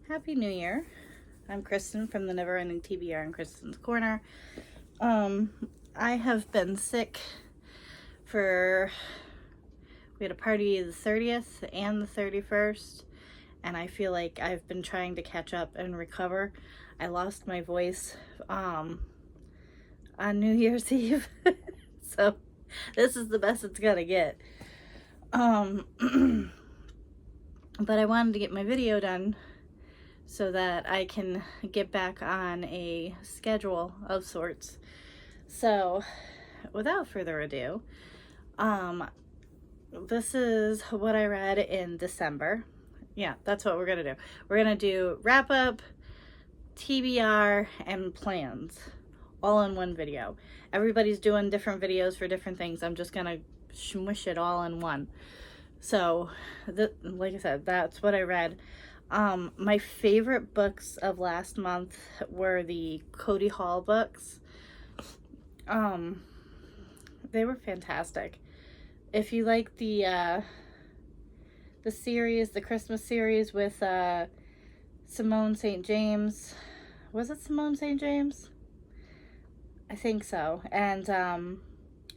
Happy New Year. I'm Kristen from the Never Ending TBR and Kristen's Corner. I have been sick we had a party the 30th and the 31st, and I feel like I've been trying to catch up and recover. I lost my voice on New Year's Eve, so this is the best it's gonna get. But I wanted to get my video done so that I can get back on a schedule of sorts. So, without further ado, this is what I read in December. Yeah, that's what we're gonna do. We're gonna do wrap up, TBR, and plans all in one video. Everybody's doing different videos for different things. I'm just gonna smush it all in one. So, like I said, that's what I read. My favorite books of last month were the Cody Hall books. They were fantastic. If you like the series, the Christmas series with Simone St. James, was it Simone St. James? I think so. And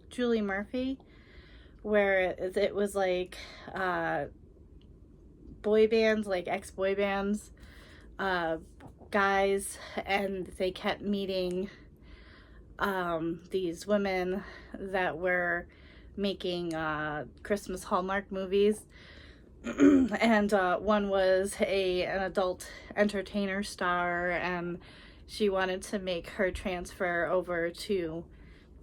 Julie Murphy, where it was like boy bands, like ex-boy bands, guys, and they kept meeting these women that were making Christmas Hallmark movies. And one was an adult entertainer star, and she wanted to make her transfer over to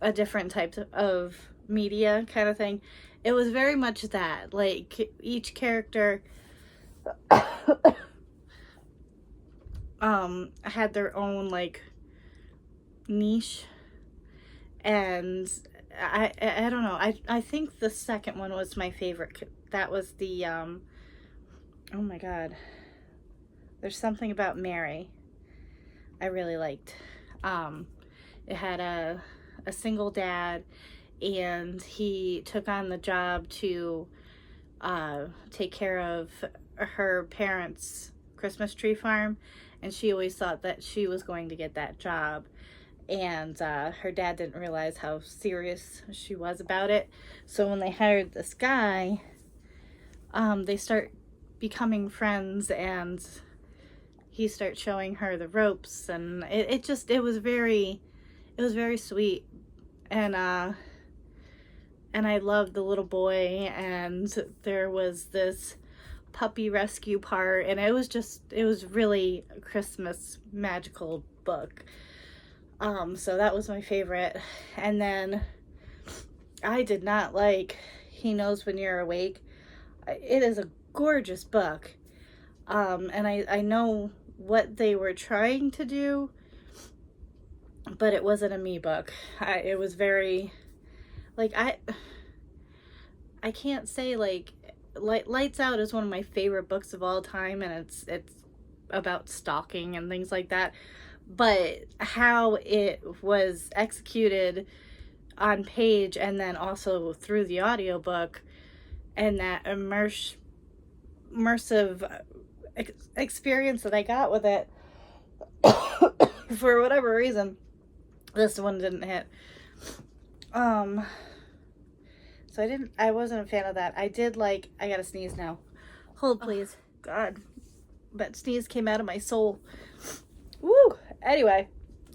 a different type of media kind of thing. It was very much that, like, each character had their own, like, niche, and I don't know, I think the second one was my favorite. That was the oh my god, there's something about Mary I really liked. It had a single dad, and he took on the job to take care of her parents' Christmas tree farm, and she always thought that she was going to get that job, and her dad didn't realize how serious she was about it. So when they hired this guy, they start becoming friends, and he starts showing her the ropes, and it was very sweet. And I loved the little boy, and there was this puppy rescue part, and it was really a Christmas magical book. So that was my favorite. And then I did not like He Knows When You're Awake. It is a gorgeous book. And I know what they were trying to do, but it wasn't a me book. It was very, like, I can't say, like, Lights Out is one of my favorite books of all time, and it's about stalking and things like that. But how it was executed on page and then also through the audiobook, and that immersive experience that I got with it, for whatever reason, this one didn't hit. So I wasn't a fan of that. I gotta sneeze now. Hold, please. Oh, God. That sneeze came out of my soul. Woo! Anyway,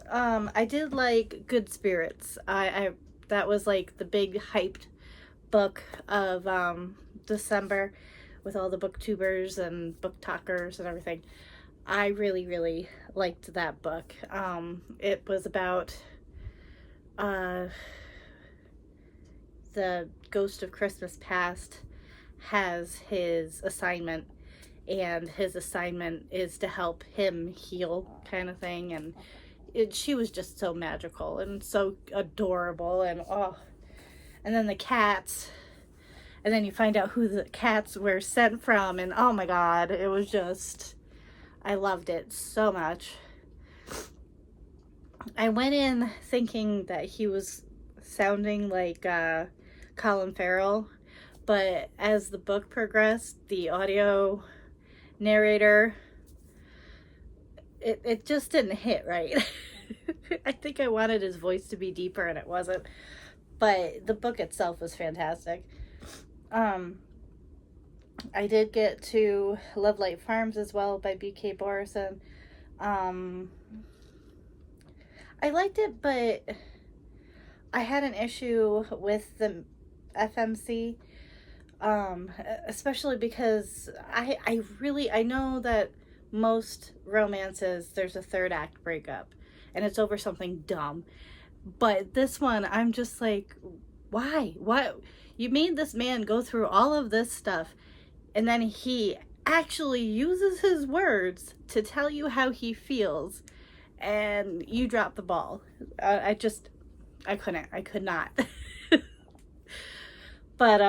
I did like Good Spirits. That was like the big hyped book of December, with all the booktubers and book talkers and everything. I really, really liked that book. It was about the ghost of Christmas past has his assignment, and his assignment is to help him heal, kind of thing. And she was just so magical and so adorable, and and then the cats, and then you find out who the cats were sent from, and oh my god, it was just, I loved it so much. I went in thinking that he was sounding like Colin Farrell, but as the book progressed, the audio narrator it just didn't hit right. I think I wanted his voice to be deeper and it wasn't. But the book itself was fantastic. I did get to Love Light Farms as well by B.K. Borison. I liked it, but I had an issue with the FMC, especially because I know that most romances, there's a third act breakup, and it's over something dumb. But this one, I'm just like, why? Why? You made this man go through all of this stuff, and then he actually uses his words to tell you how he feels, and you drop the ball. I could not. But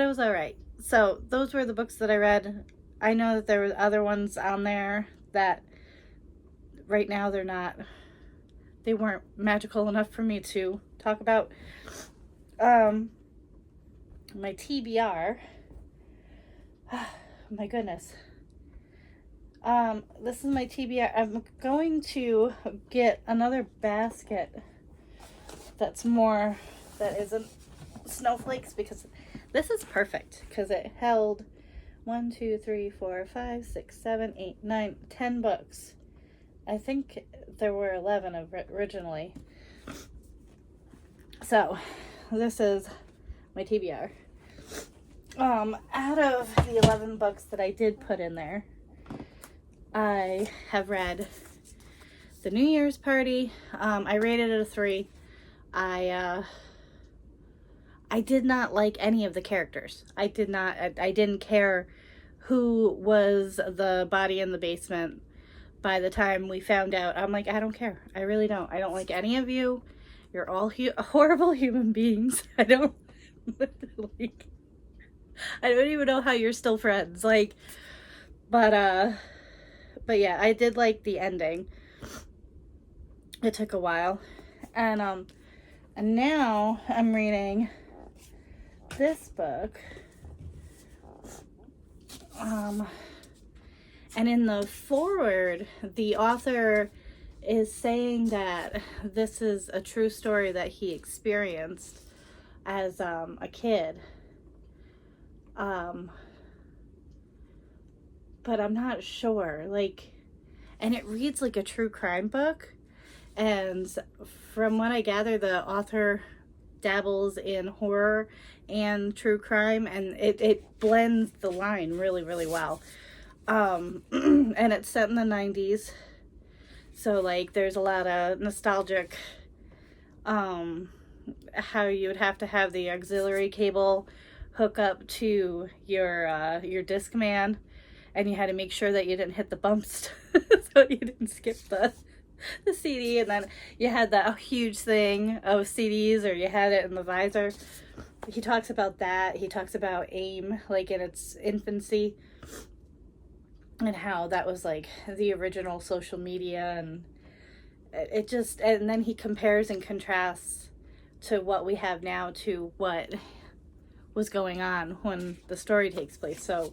it was all right. So those were the books that I read. I know that there were other ones on there that right now they weren't magical enough for me to talk about. My TBR. My goodness. This is my TBR. I'm going to get another basket that isn't snowflakes, because this is perfect because it held 1, 2, 3, 4, 5, 6, 7, 8, 9, 10 books. I think there were 11 originally. So this is my TBR. Out of the 11 books that I did put in there, I have read The New Year's Party. I rated it a 3. I did not like any of the characters. I didn't care who was the body in the basement. By the time we found out, I'm like, I don't care. I really don't. I don't like any of you. You're all horrible human beings. I don't even know how you're still friends. But yeah, I did like the ending. It took a while. And now I'm reading this book. And in the foreword, the author is saying that this is a true story that he experienced as a kid. But I'm not sure. And it reads like a true crime book. And from what I gather, the author dabbles in horror and true crime, and it blends the line really, really well. And it's set in the 90s. So there's a lot of nostalgic, how you would have to have the auxiliary cable hook up to your Discman, and you had to make sure that you didn't hit the bumps so you didn't skip the CD, and then you had that huge thing of CDs, or you had it in the visor. He talks about that. He talks about AIM, in its infancy, and how that was the original social media, and and then he compares and contrasts to what we have now to what was going on when the story takes place. So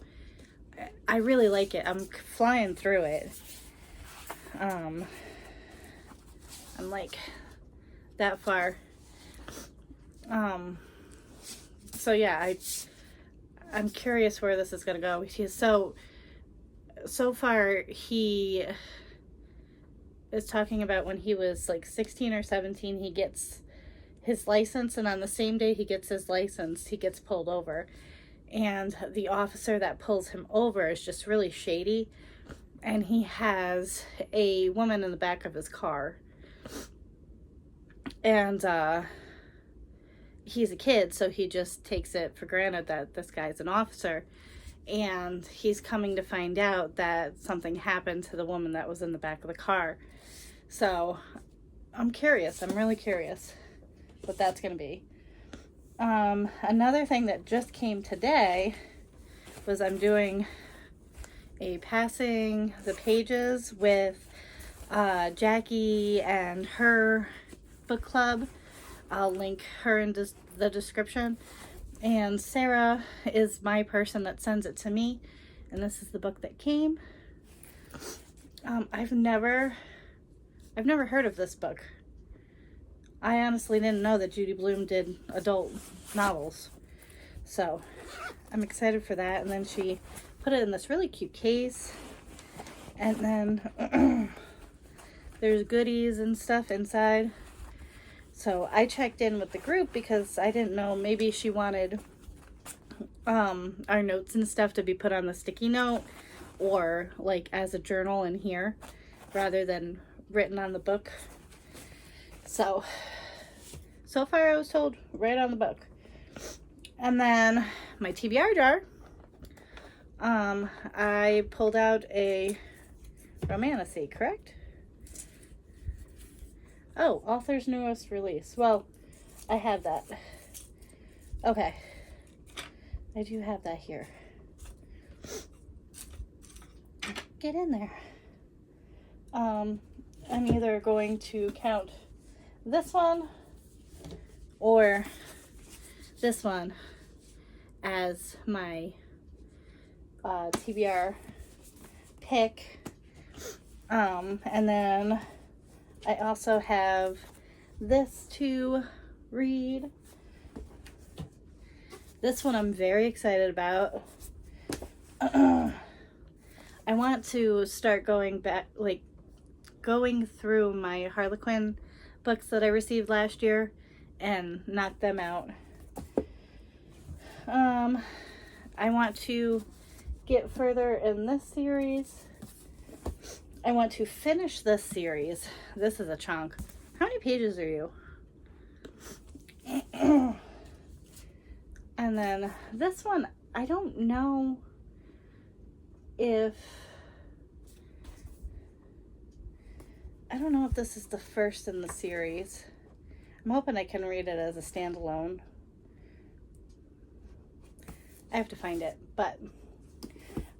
I really like it. I'm flying through it. I'm that far. So yeah, I'm curious where this is gonna go. So far he is talking about when he was 16 or 17, he gets his license, and on the same day he gets his license, he gets pulled over. And the officer that pulls him over is just really shady. And he has a woman in the back of his car. And he's a kid, so he just takes it for granted that this guy's an officer. And he's coming to find out that something happened to the woman that was in the back of the car. So I'm curious. I'm really curious what that's going to be. Another thing that just came today was I'm doing a passing the pages with Jackie and her book club. I'll link her in the description. And Sarah is my person that sends it to me. And this is the book that came. I've never heard of this book. I honestly didn't know that Judy Blume did adult novels. So I'm excited for that. And then she put it in this really cute case. And then there's goodies and stuff inside. So I checked in with the group because I didn't know, maybe she wanted our notes and stuff to be put on the sticky note or like as a journal in here rather than written on the book. So far I was told right on the book. And then my TBR jar, I pulled out a Romantasy, correct? Oh, author's newest release. Well, I have that. Okay. I do have that here. Get in there. I'm either going to count this one or this one as my TBR pick. And then I also have this to read. This one I'm very excited about. I want to start going back, like going through my Harlequin books that I received last year and knock them out. I want to get further in this series. I want to finish this series. This is a chunk. How many pages are you? And then this one, I don't know if this is the first in the series. I'm hoping I can read it as a standalone. I have to find it, but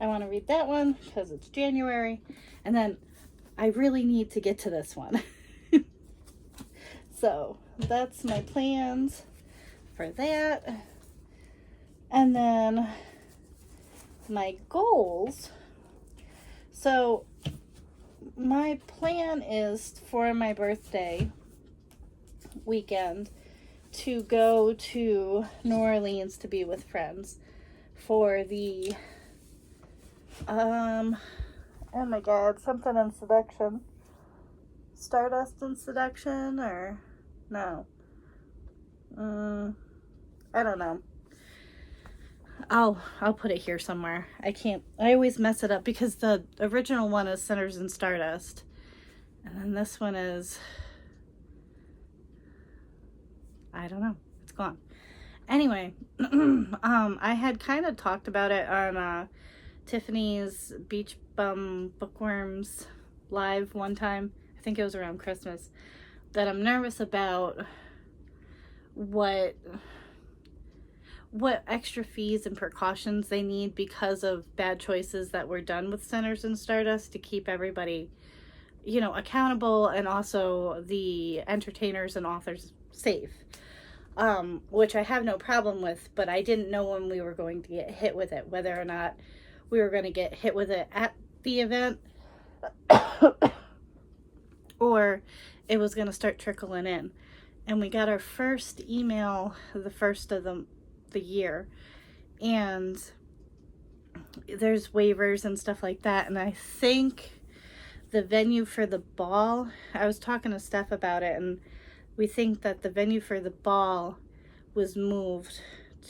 I want to read that one because it's January. And then I really need to get to this one. So that's my plans for that. And then my goals. So my plan is for my birthday weekend to go to New Orleans to be with friends for the oh my god, something in seduction. Stardust and Seduction, or no. I don't know. I'll put it here somewhere. I always mess it up because the original one is Sinners and Stardust. And then this one is, I don't know. It's gone. Anyway, I had kind of talked about it on Tiffany's Beach Bum Bookworms live one time. I think it was around Christmas. That I'm nervous about what extra fees and precautions they need because of bad choices that were done with Sinners and Stardust to keep everybody, accountable, and also the entertainers and authors safe. Which I have no problem with, but I didn't know when we were going to get hit with it, whether or not we were going to get hit with it at the event or it was going to start trickling in. And we got our first email the first of the year, and there's waivers and stuff like that. And I think the venue for the ball, I was talking to Steph about it, and we think that the venue for the ball was moved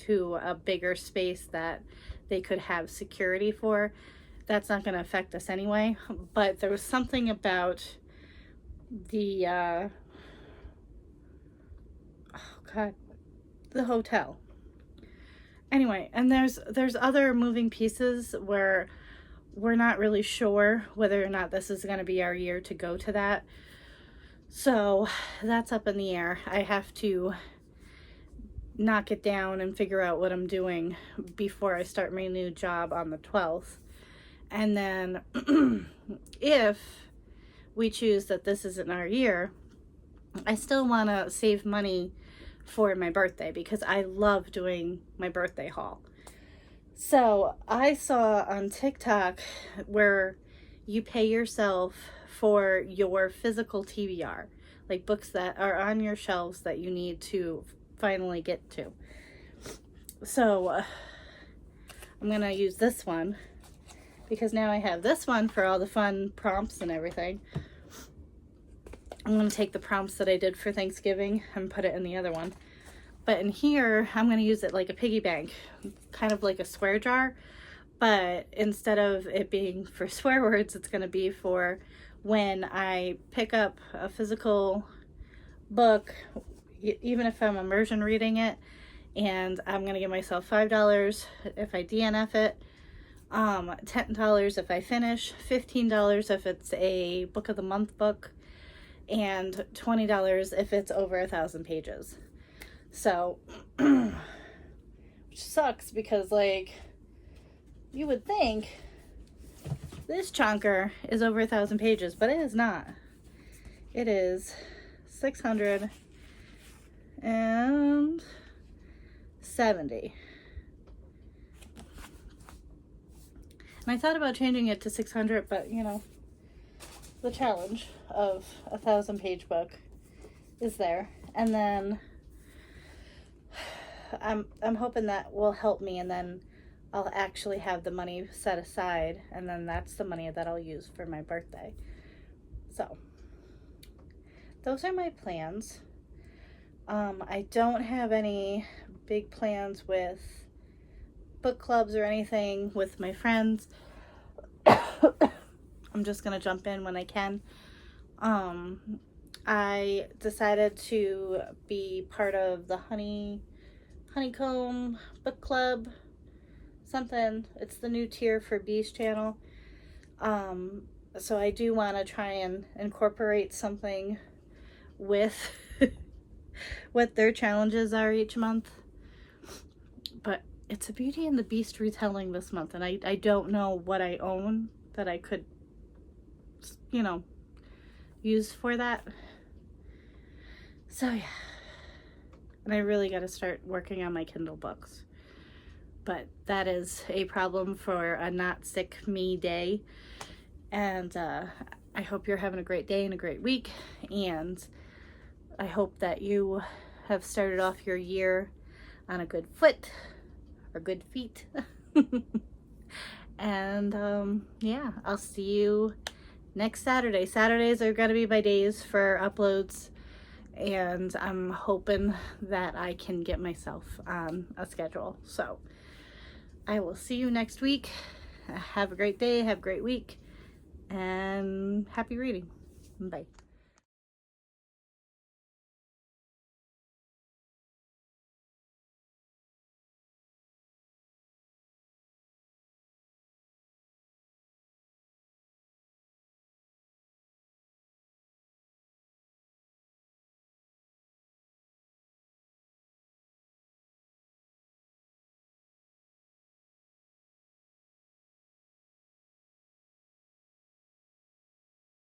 to a bigger space that they could have security for. That's not going to affect us anyway, but there was something about the the hotel. Anyway, and there's other moving pieces where we're not really sure whether or not this is going to be our year to go to that. So that's up in the air. I have to knock it down and figure out what I'm doing before I start my new job on the 12th. And then if we choose that this isn't our year, I still want to save money for my birthday because I love doing my birthday haul. So I saw on TikTok where you pay yourself for your physical TBR, like books that are on your shelves that you need to finally get to. So I'm gonna use this one because now I have this one for all the fun prompts and everything. I'm gonna take the prompts that I did for Thanksgiving and put it in the other one. But in here, I'm gonna use it like a piggy bank, kind of like a swear jar. But instead of it being for swear words, it's gonna be for when I pick up a physical book, even if I'm immersion reading it, and I'm gonna give myself $5 if I DNF it, $10 if I finish, $15 if it's a book of the month book, and $20 if it's over 1,000 pages. So, which sucks because, like, you would think this chunker is over 1,000 pages, but it is not. It is 670. And I thought about changing it to 600, but you know, the challenge of a 1,000-page book is there. And then I'm hoping that will help me, and then I'll actually have the money set aside, and then that's the money that I'll use for my birthday. So those are my plans. I don't have any big plans with book clubs or anything with my friends. I'm just gonna jump in when I can. I decided to be part of the Honeycomb book club, something. It's the new tier for B's channel. So I do want to try and incorporate something with what their challenges are each month. But it's a Beauty and the Beast retelling this month, and I don't know what I own that I could, you know, use for that. So yeah. And I really got to start working on my Kindle books. But that is a problem for a not sick me day. And I hope you're having a great day and a great week. And I hope that you have started off your year on a good foot or good feet. And yeah, I'll see you next Saturday. Saturdays are going to be my days for uploads. And I'm hoping that I can get myself on a schedule. So I will see you next week. Have a great day. Have a great week. And happy reading. Bye.